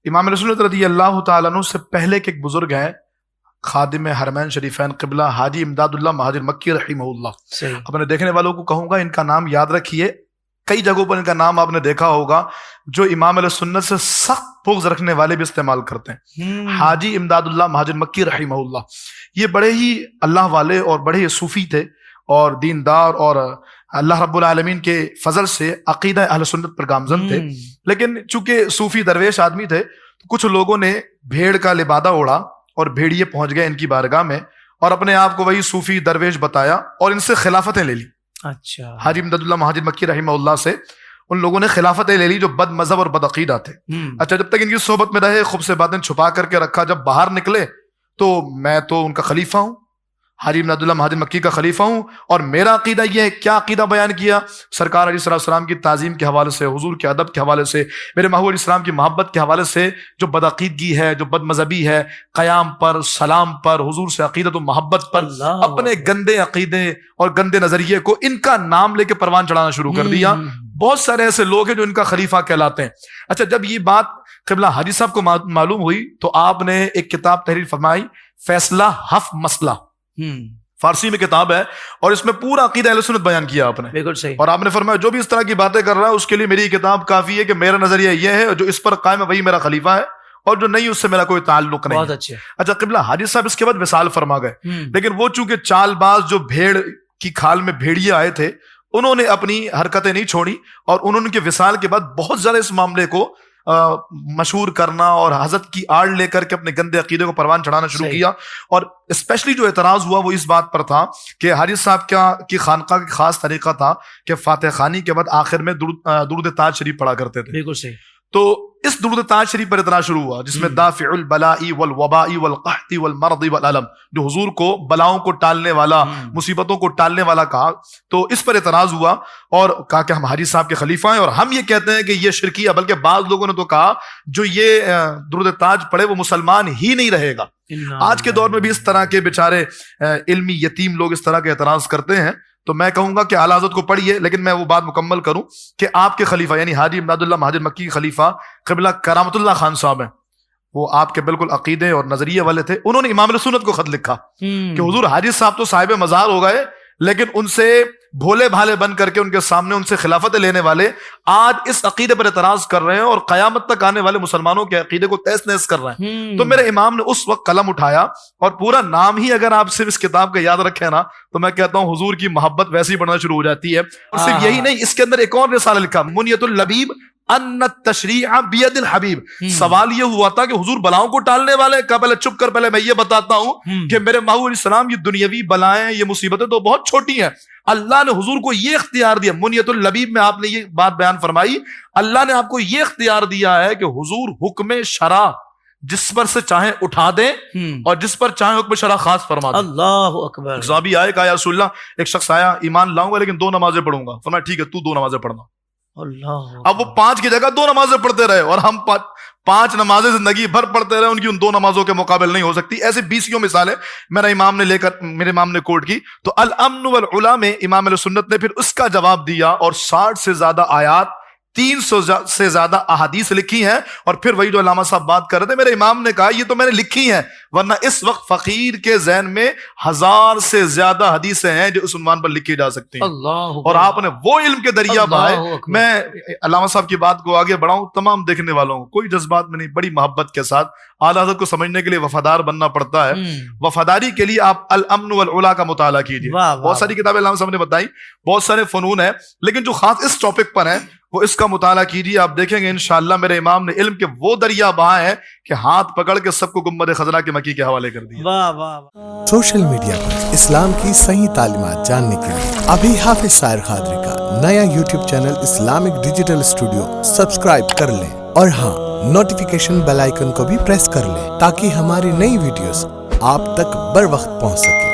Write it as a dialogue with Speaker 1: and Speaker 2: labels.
Speaker 1: امام رسول رضی اللہ تعالیٰ عنہ سے پہلے کے ایک بزرگ ہیں خادم حرمین شریفین قبلہ حاجی امداد اللہ مہاجر مکی رحمہ اللہ. اپنے دیکھنے والوں کو کہوں گا ان کا نام یاد رکھیے. کئی جگہوں پر ان کا نام آپ نے دیکھا ہوگا جو امام علیہ سنت سے سخت بغض رکھنے والے بھی استعمال کرتے ہیں. حاجی امداد اللہ مہاجر مکی رحمہ اللہ یہ بڑے ہی اللہ والے اور بڑے ہی صوفی تھے اور دیندار اور اللہ رب العالمین کے فضل سے عقیدہ اہل سنت پر گامزن تھے. لیکن چونکہ صوفی درویش آدمی تھے تو کچھ لوگوں نے بھیڑ کا لبادہ اوڑھا اور بھیڑیے پہنچ گئے ان کی بارگاہ میں اور اپنے آپ کو وہی صوفی درویش بتایا اور ان سے خلافتیں لے لی. اچھا. حاجی امداد اللہ مہاجر مکی رحمہ اللہ سے ان لوگوں نے خلافتیں لے لی جو بد مذہب اور بد عقیدہ تھے. اچھا جب تک ان کی صحبت میں رہے خوب سے باتیں چھپا کر کے رکھا. جب باہر نکلے تو میں تو ان کا خلیفہ ہوں, حاجی امداد اللہ مہاجر مکی کا خلیفہ ہوں اور میرا عقیدہ یہ ہے. کیا عقیدہ بیان کیا؟ سرکار علیہ السلام کی تعظیم کے حوالے سے, حضور کے ادب کے حوالے سے, میرے محبوب علیہ السلام کی محبت کے حوالے سے جو بدعقیدگی ہے, جو بد مذہبی ہے, قیام پر, سلام پر, حضور سے عقیدت و محبت پر, اپنے گندے عقیدے اور گندے نظریے کو ان کا نام لے کے پروان چڑھانا شروع کر دیا. بہت سارے ایسے لوگ ہیں جو ان کا خلیفہ کہلاتے ہیں. اچھا جب یہ بات قبلہ حاجی صاحب کو معلوم ہوئی تو آپ نے ایک کتاب تحریر فرمائی, فیصلہ حف مسئلہ, فارسی میں کتاب ہے اور اس میں پورا عقیدہ اہل سنت بیان کیا آپ نے. بالکل صحیح. اور آپ نے فرمایا جو بھی اس طرح کی باتیں کر رہا ہے اس کے لیے میری کتاب کافی ہے کہ میرا نظریہ یہ ہے, جو اس پر قائم ہے وہی میرا خلیفہ ہے اور جو نہیں اس سے میرا کوئی تعلق نہیں. بہت اچھا. اچھا قبلہ حاجی صاحب اس کے بعد وصال فرما گئے, لیکن وہ چونکہ چال باز جو بھیڑ کی کھال میں بھیڑیے آئے تھے انہوں نے اپنی حرکتیں نہیں چھوڑی اور انہوں نے وصال کے بعد بہت زیادہ اس معاملے کو مشہور کرنا اور حضرت کی آڑ لے کر کے اپنے گندے عقیدے کو پروان چڑھانا شروع کیا. اور اسپیشلی جو اعتراض ہوا وہ اس بات پر تھا کہ حاجی صاحب کی خانقاہ کا خاص طریقہ تھا کہ فاتح خوانی کے بعد آخر میں درود تاج شریف پڑھا کرتے تھے. بالکل صحیح. تو اس درود تاج شریف پر اعتراض شروع ہوا جس میں دافع البلاء والوباء والقحط والمرض والالم, جو حضور کو بلاؤں کو ٹالنے والا, مصیبتوں کو ٹالنے والا کہا. تو اس پر اعتراض ہوا اور کہا کہ ہم حاجی صاحب کے خلیفہ ہیں اور ہم یہ کہتے ہیں کہ یہ شرکیہ, بلکہ بعض لوگوں نے تو کہا جو یہ درود تاج پڑھے وہ مسلمان ہی نہیں رہے گا. آج کے دور میں بھی اس طرح کے بیچارے علمی یتیم لوگ اس طرح کے اعتراض کرتے ہیں. تو میں کہوں گا کہ اعلی حضرت کو پڑھیے, لیکن میں وہ بات مکمل کروں کہ آپ کے خلیفہ یعنی حاجی امداد اللہ مہاجر مکی کے خلیفہ قبلہ کرامت اللہ خان صاحب ہیں, وہ آپ کے بالکل عقیدے اور نظریے والے تھے. انہوں نے امام علیہ سنت کو خط لکھا کہ حضور حاجی صاحب تو صاحب مزار ہو گئے, لیکن ان سے بھولے بھالے بن کر کے ان کے سامنے ان سے خلافتیں لینے والے آج اس عقیدے پر اعتراض کر رہے ہیں اور قیامت تک آنے والے مسلمانوں کے عقیدے کو تہس نہس کر رہے ہیں. تو میرے امام نے اس وقت قلم اٹھایا اور پورا نام ہی اگر آپ صرف اس کتاب کا یاد رکھیں نا تو میں کہتا ہوں حضور کی محبت ویسے ہی بڑھنا شروع ہو جاتی ہے. اور صرف یہی نہیں, اس کے اندر ایک اور رسالہ لکھا, منیت اللبیب ان التشریع بید الحبیب. سوال یہ ہوا تھا کہ حضور بلاؤں کو ٹالنے والے کا, پہلے چپ کر, پہلے میں یہ بتاتا ہوں کہ میرے محبوب علیہ السلام یہ دنیاوی بلائیں, یہ مصیبتیں تو بہت چھوٹی ہیں. اللہ نے حضور کو یہ اختیار دیا, منیت اللبیب میں آپ نے یہ بات بیان فرمائی, اللہ نے آپ کو یہ اختیار دیا ہے کہ حضور حکم شرع جس پر سے چاہیں اٹھا دیں اور جس پر چاہیں حکم شرع خاص فرما دیں. اللہ اکبر. صحابی آئے کہا یا رسول اللہ, ایک شخص آیا ایمان لاؤں گا لیکن 2 نمازیں پڑھوں گا. فرمایا ٹھیک ہے تو 2 نمازیں پڑھنا. اللہ. اب وہ 5 کی جگہ 2 نمازیں پڑھتے رہے اور ہم 5 نمازیں زندگی بھر پڑھتے رہے, ان کی ان 2 نمازوں کے مقابل نہیں ہو سکتی. ایسے 20 مثالیں میرے امام نے کوٹ کی. تو الامن والعلا میں امام علیہ سنت نے پھر اس کا جواب دیا اور 60 سے زیادہ آیات, 300 سے زیادہ احادیث لکھی ہیں. اور پھر وہی جو علامہ صاحب بات کر رہے تھے, میرے امام نے کہا یہ تو میں نے لکھی ہیں, ورنہ اس وقت فقیر کے ذہن میں 1000 سے زیادہ حدیثیں ہیں جو اس عنوان پر لکھی جا سکتی ہیں. اور آپ نے وہ علم کے دریا بہائے. میں علامہ صاحب کی بات کو آگے بڑھاؤں, تمام دیکھنے والوں کو کوئی جذبات میں نہیں, بڑی محبت کے ساتھ اعلیٰ حضرت کو سمجھنے کے لیے وفادار بننا پڑتا ہے. وفاداری کے لیے آپ الامن والعلا کا مطالعہ کیجیے. بہت ساری کتابیں علامہ صاحب نے بتائی, بہت سارے فنون ہیں, لیکن جو خاص اس ٹاپک پر ہیں وہ اس کا مطالعہ کیجیے. آپ دیکھیں گے انشاءاللہ میرے امام نے علم کے وہ دریا بہائے ہیں کہ ہاتھ پکڑ کے سب کو گنبد خضرا کے مکی کے حوالے کر دیا.
Speaker 2: سوشل میڈیا پر اسلام کی صحیح تعلیمات جاننے کے لیے ابھی حافظ سائر قادری کا نیا YouTube channel Islamic digital studio subscribe کر لیں, اور ہاں نوٹیفیکیشن بیل آئیکن کو بھی پریس کر لیں تاکہ ہماری نئی ویڈیوز آپ تک بر وقت پہنچ سکیں.